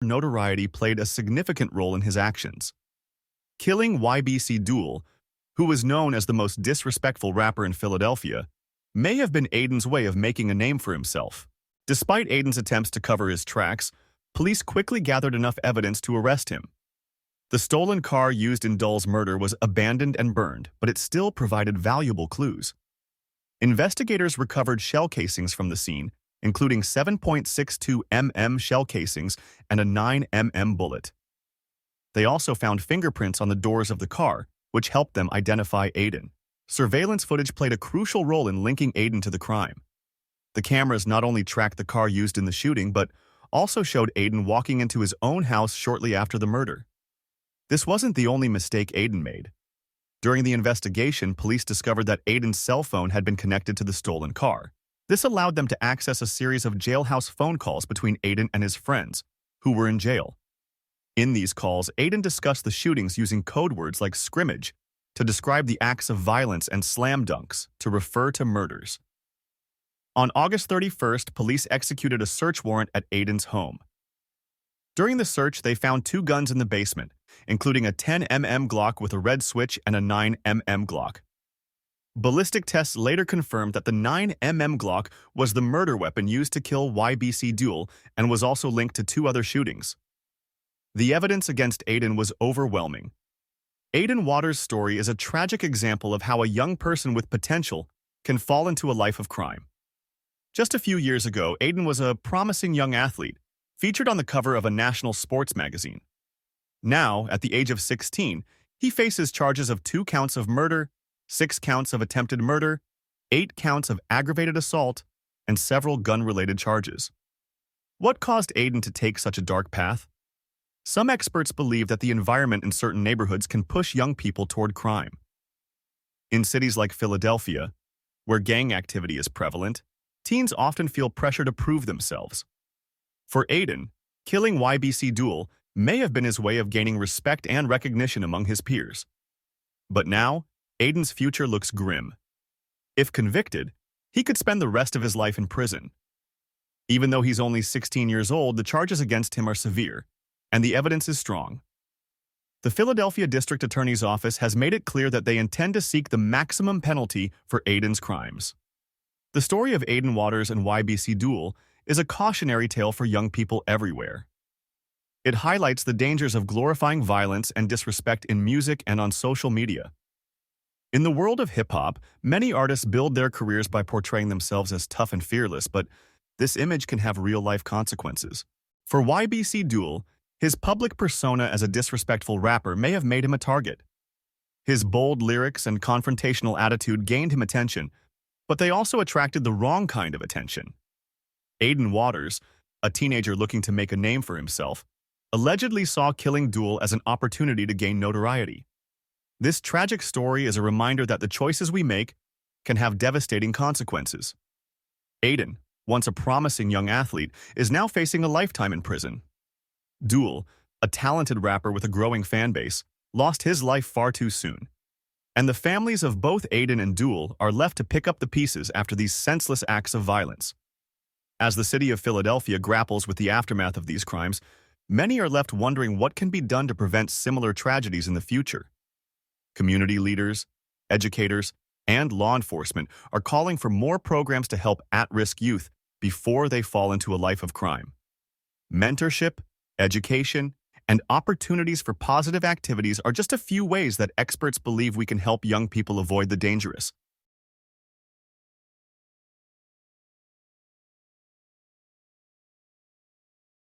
Notoriety played a significant role in his actions. Killing Pt2, who was known as the most disrespectful rapper in Philadelphia, may have been Aiden's way of making a name for himself. Despite Aiden's attempts to cover his tracks, police quickly gathered enough evidence to arrest him. The stolen car used in Dull's murder was abandoned and burned, but it still provided valuable clues. Investigators recovered shell casings from the scene, including 7.62 mm shell casings and a 9 mm bullet. They also found fingerprints on the doors of the car, which helped them identify Aiden. Surveillance footage played a crucial role in linking Aiden to the crime. The cameras not only tracked the car used in the shooting, but also showed Aiden walking into his own house shortly after the murder. This wasn't the only mistake Aiden made. During the investigation, police discovered that Aiden's cell phone had been connected to the stolen car. This allowed them to access a series of jailhouse phone calls between Aiden and his friends, who were in jail. In these calls, Aiden discussed the shootings using code words like scrimmage to describe the acts of violence and slam dunks to refer to murders. On August 31st, police executed a search warrant at Aiden's home. During the search, they found 2 guns in the basement, including a 10 mm Glock with a red switch and a 9 mm Glock. Ballistic tests later confirmed that the 9 mm Glock was the murder weapon used to kill Pt2 and was also linked to 2 other shootings. The evidence against Aiden was overwhelming. Aiden Waters' story is a tragic example of how a young person with potential can fall into a life of crime. Just a few years ago, Aiden was a promising young athlete, featured on the cover of a national sports magazine. Now, at the age of 16, he faces charges of 2 counts of murder, 6 counts of attempted murder, 8 counts of aggravated assault, and several gun-related charges. What caused Aiden to take such a dark path? Some experts believe that the environment in certain neighborhoods can push young people toward crime. In cities like Philadelphia, where gang activity is prevalent, teens often feel pressure to prove themselves. For Aiden, killing Pt2 may have been his way of gaining respect and recognition among his peers. But now, Aiden's future looks grim. If convicted, he could spend the rest of his life in prison. Even though he's only 16 years old, the charges against him are severe, and the evidence is strong. The Philadelphia District Attorney's Office has made it clear that they intend to seek the maximum penalty for Aiden's crimes. The story of Aiden Waters and Pt2 is a cautionary tale for young people everywhere. It highlights the dangers of glorifying violence and disrespect in music and on social media. In the world of hip-hop, many artists build their careers by portraying themselves as tough and fearless, but this image can have real-life consequences. For Pt2, his public persona as a disrespectful rapper may have made him a target. His bold lyrics and confrontational attitude gained him attention, but they also attracted the wrong kind of attention. Aiden Waters, a teenager looking to make a name for himself, allegedly saw killing Duel as an opportunity to gain notoriety. This tragic story is a reminder that the choices we make can have devastating consequences. Aiden, once a promising young athlete, is now facing a lifetime in prison. Duel, a talented rapper with a growing fan base, lost his life far too soon. And the families of both Aiden and Duel are left to pick up the pieces after these senseless acts of violence. As the city of Philadelphia grapples with the aftermath of these crimes, many are left wondering what can be done to prevent similar tragedies in the future. Community leaders, educators, and law enforcement are calling for more programs to help at-risk youth before they fall into a life of crime. Mentorship, education, and opportunities for positive activities are just a few ways that experts believe we can help young people avoid the dangerous,